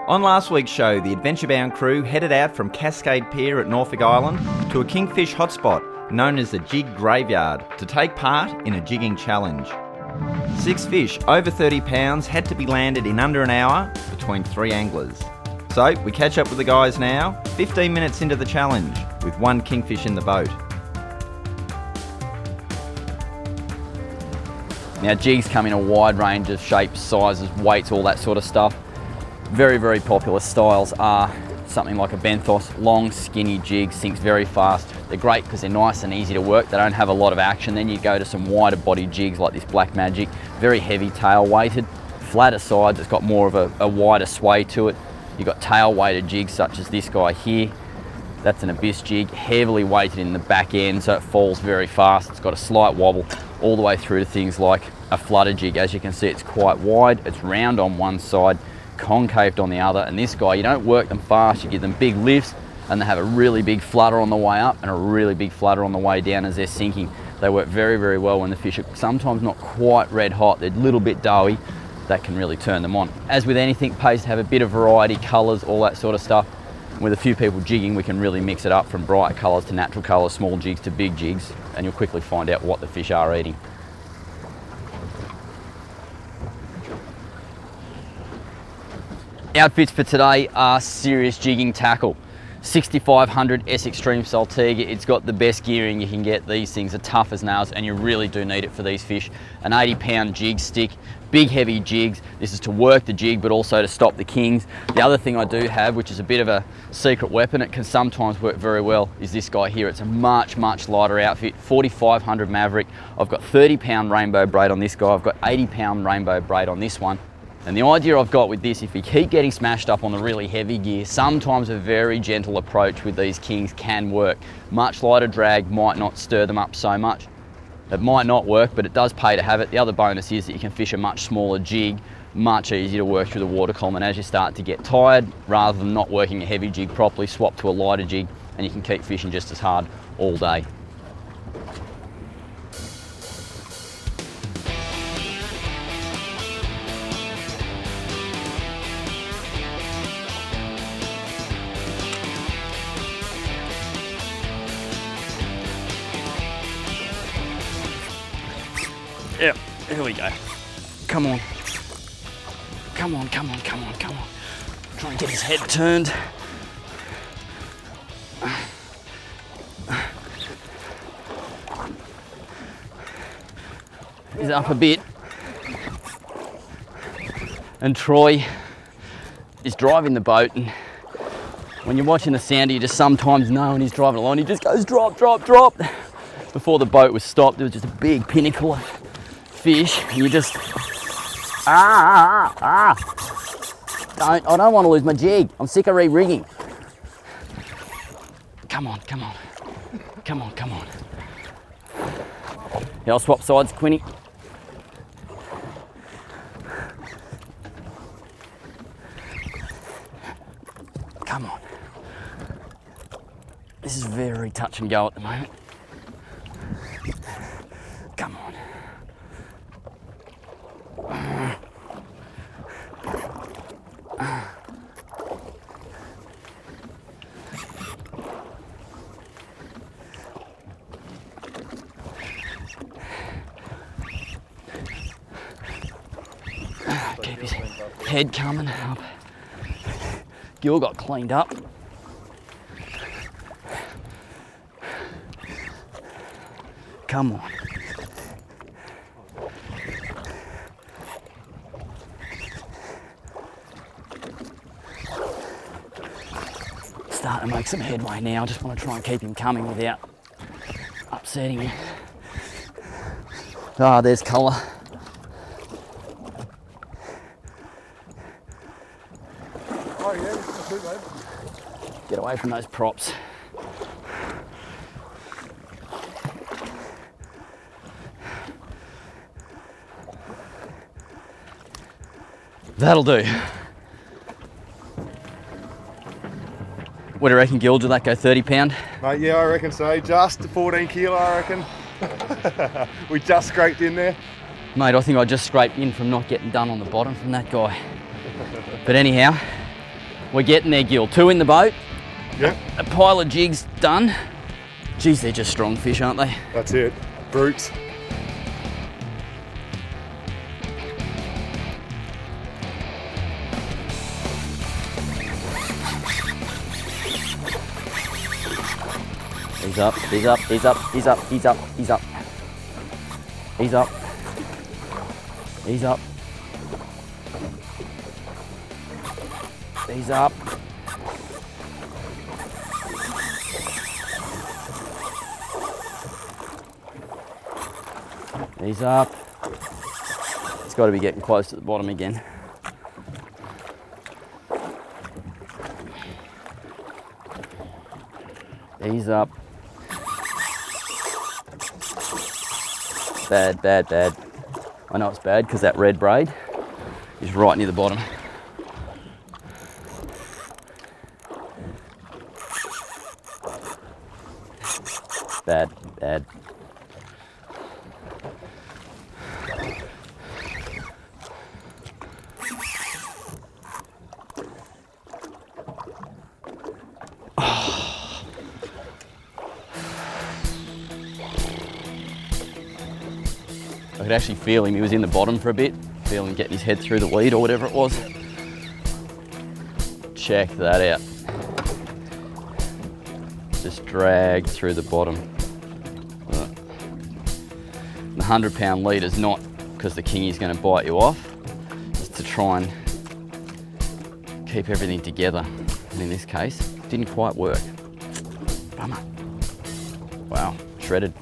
On last week's show, the adventure-bound crew headed out from Cascade Pier at Norfolk Island to a kingfish hotspot known as the Jig Graveyard to take part in a jigging challenge. 6 fish over 30 pounds had to be landed in under an hour between 3 anglers. So we catch up with the guys now, 15 minutes into the challenge, with 1 kingfish in the boat. Now jigs come in a wide range of shapes, sizes, weights, all that sort of stuff. Very, very popular styles are something like a benthos, long, skinny jig, sinks very fast. They're great because they're nice and easy to work. They don't have a lot of action. Then you go to some wider body jigs like this Black Magic, very heavy tail weighted, flatter sides, it's got more of a wider sway to it. You've got tail weighted jigs such as this guy here. That's an abyss jig, heavily weighted in the back end so it falls very fast. It's got a slight wobble all the way through to things like a flutter jig. As you can see, it's quite wide, it's round on one side, concaved on the other, and this guy, you don't work them fast, you give them big lifts and they have a really big flutter on the way up and a really big flutter on the way down as they're sinking. They work very, very well when the fish are sometimes not quite red hot, they're a little bit doughy. That can really turn them on. As with anything, pays to have a bit of variety, colours, all that sort of stuff. With a few people jigging, we can really mix it up from bright colours to natural colours, small jigs to big jigs, and you'll quickly find out what the fish are eating. Outfits for today are serious jigging tackle. 6500 S Extreme Saltiga, it's got the best gearing you can get. These things are tough as nails and you really do need it for these fish. An 80-pound jig stick, big heavy jigs. This is to work the jig but also to stop the kings. The other thing I do have, which is a bit of a secret weapon, it can sometimes work very well, is this guy here. It's a much lighter outfit, 4500 Maverick. I've got 30-pound rainbow braid on this guy, I've got 80-pound rainbow braid on this one. And the idea I've got with this, if you keep getting smashed up on the really heavy gear, sometimes a very gentle approach with these kings can work. Much lighter drag might not stir them up so much. It might not work, but it does pay to have it. The other bonus is that you can fish a much smaller jig, much easier to work through the water column, and as you start to get tired, rather than not working a heavy jig properly, swap to a lighter jig and you can keep fishing just as hard all day. Yep, here we go. Come on. Come on, come on, come on, come on. Try and get his head turned. He's up a bit. And Troy is driving the boat, and when you're watching the sounder, you just sometimes know when he's driving along, he just goes drop, drop, drop. Before the boat was stopped, there was just a big pinnacle of fish, and you just, I don't want to lose my jig. I'm sick of re-rigging. Come on, come on, come on, come on. Yeah, I'll swap sides, Quinny. Come on. This is very touch and go at the moment. Come on. Keep his head coming up. Gill got cleaned up. Come on. Starting to make some headway now. I just want to try and keep him coming without upsetting him. Ah, there's colour. Oh yeah, that's good, mate. Get away from those props. That'll do. What do you reckon, Gil? Did that go 30 pound? Mate, yeah, I reckon so. Just 14 kilo, I reckon. We just scraped in there. Mate, I think I just scraped in from not getting done on the bottom from that guy. But anyhow, We're getting there, Gil. 2 in the boat. Yep. A pile of jigs done. Geez, they're just strong fish, aren't they? That's it. Brutes. He's up, he's up, he's up, he's up, he's up, he's up. He's up. He's up. He's up. He's up. It's got to be getting close to the bottom again. He's up. Bad, bad, bad. I know it's bad because that red braid is right near the bottom. Bad, bad. I could actually feel him. He was in the bottom for a bit. Feel him getting his head through the weed or whatever it was. Check that out. Just dragged through the bottom. The 100-pound lead is not because the kingy's going to bite you off. It's to try and keep everything together. And in this case, it didn't quite work. Bummer. Wow, shredded.